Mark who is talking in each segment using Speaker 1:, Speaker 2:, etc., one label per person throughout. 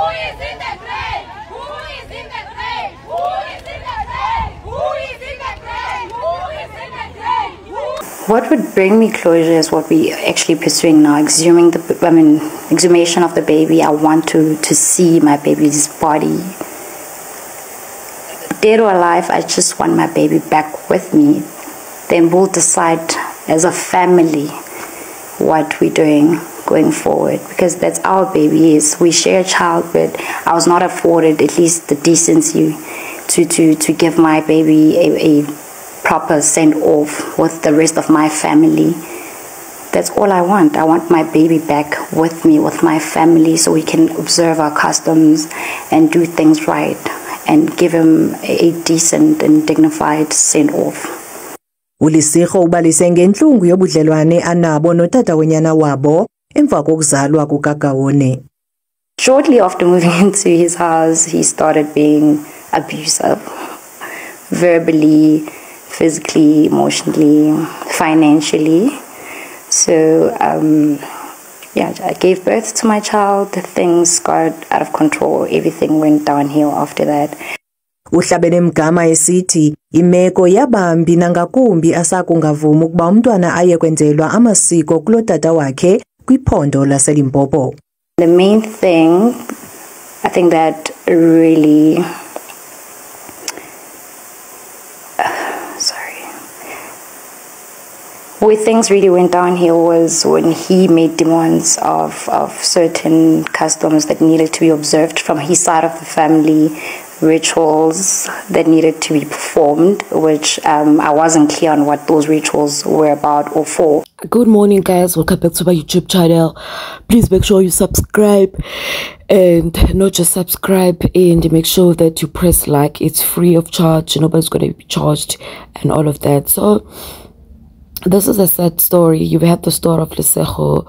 Speaker 1: is in the grave? Who is in the grave? Who is in the grave? Who is in the grave? Who is in the grave?
Speaker 2: What would bring me closure is what we're actually pursuing now, exhumation of the baby. I want to see my baby's body. Dead or alive, I just want my baby back with me. Then we'll decide as a family what we're doing going forward, because that's our baby. We share a child, but I was not afforded at least the decency to give my baby a proper send off with the rest of my family. That's all I want. I want my baby back with me, with my family, so we can observe our customs and do things right and give him a decent and dignified send off.
Speaker 3: uLisiho ubalise ngenhlungu yobudlelwane anabo notata wenyana wabo emva kokuzalwa kukaKUKHONA.
Speaker 2: Shortly after moving into his house, he started being abusive, verbally, physically, emotionally, financially. So, I gave birth to my child. Things got out of control. Everything went downhill after that.
Speaker 3: Uhlabene mgama esithi imeko yabambi nangakumbi asakungavuma ukuba umntwana aye kwenzelwa amasiko kulotata wakhe kwiphondo laseLimpopo.
Speaker 2: The main thing I think that really where things really went downhill was when he made demands of certain customs that needed to be observed from his side of the family, rituals that needed to be performed, which I wasn't clear on what those rituals were about or for.
Speaker 4: Good morning, guys. Welcome back to my YouTube channel. Please make sure you subscribe, and not just subscribe, and make sure that you press like. It's free of charge. Nobody's going to be charged and all of that. So this is a sad story. You've had the story of Leseho.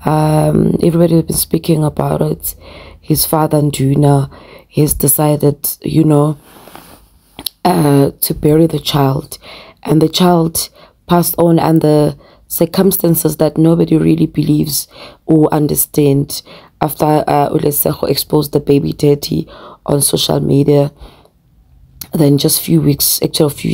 Speaker 4: Everybody has been speaking about it. His father, Nduna, has decided, to bury the child. And the child passed on under circumstances that nobody really believes or understand. After Leseho exposed the baby daddy on social media, then just a few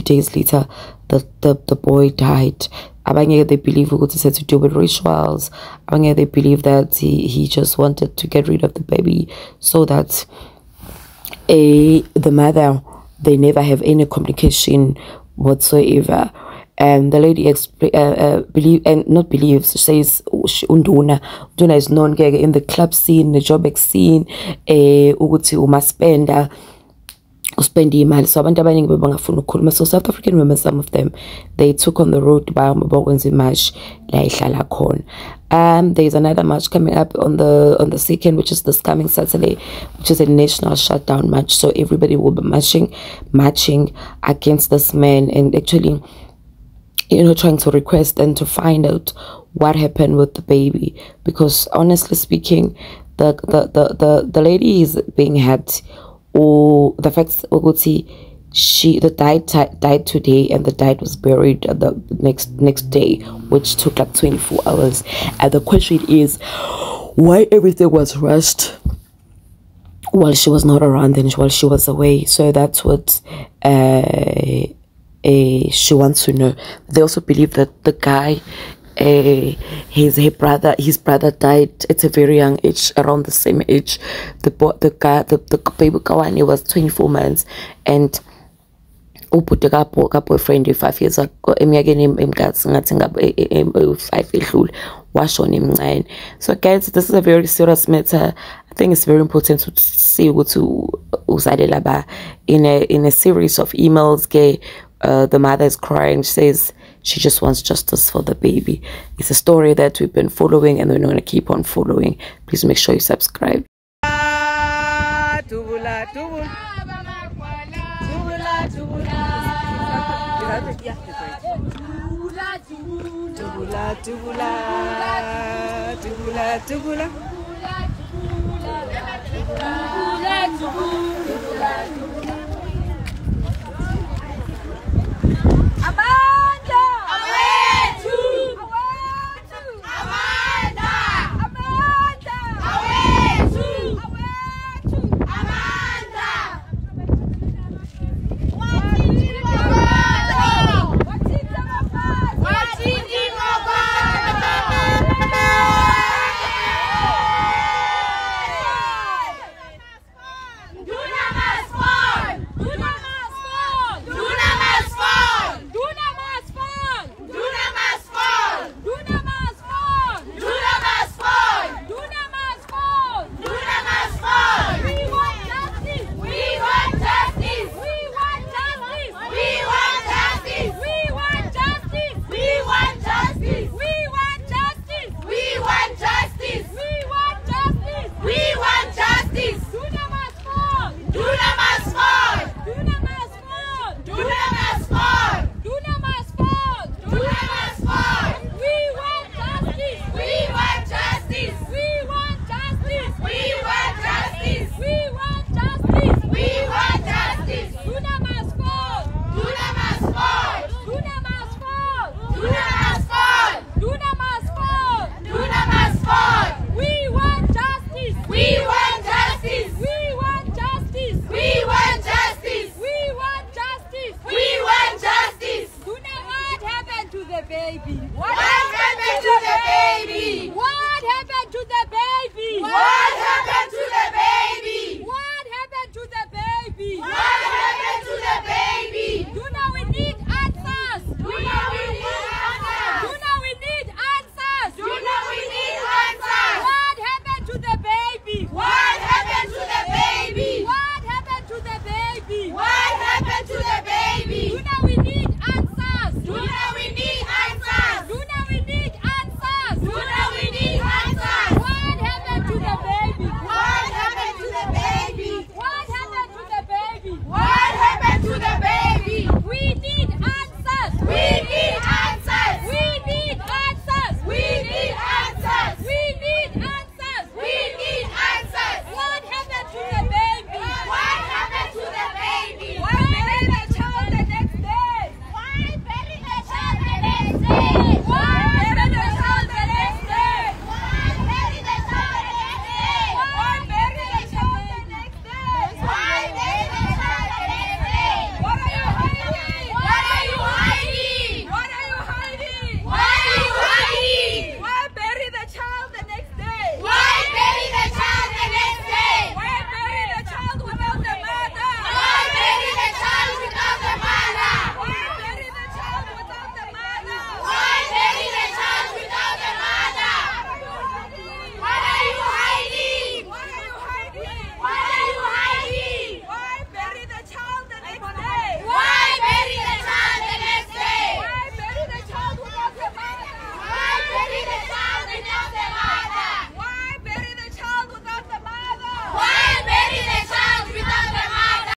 Speaker 4: days later, the boy died. Abanye, they believe it had to do with rituals. Abanye, they believe that he just wanted to get rid of the baby so that the mother, they never have any communication whatsoever. And the lady says Unduna is known in the club scene, the job scene, umaspenda spend imali. So abantu abaningi bebangafuna ukukhuluma. So South African women, some of them, they took on the road to buy bakwenza IMASH la ihlala khona. There's another march coming up on the 2nd, which is this coming Saturday, which is a national shutdown march. So everybody will be marching against this man, and actually, trying to request and to find out what happened with the baby. Because honestly speaking, the lady is being had, or the fact the died today, and the died was buried the next day, which took like 24 hours. And the question is, why everything was rushed while she was not around and while she was away? So that's what she wants to know. They also believe that the guy, his brother died at a very young age, around the same age. The baby Kawani was 24 months, and boyfriend 5 years ago, 5 So guys, this is a very serious matter. I think it's very important to see what in a series of emails. The mother is crying. She says she just wants justice for the baby. It's a story that we've been following, and we're going to keep on following. Please make sure you subscribe.
Speaker 1: Tubula.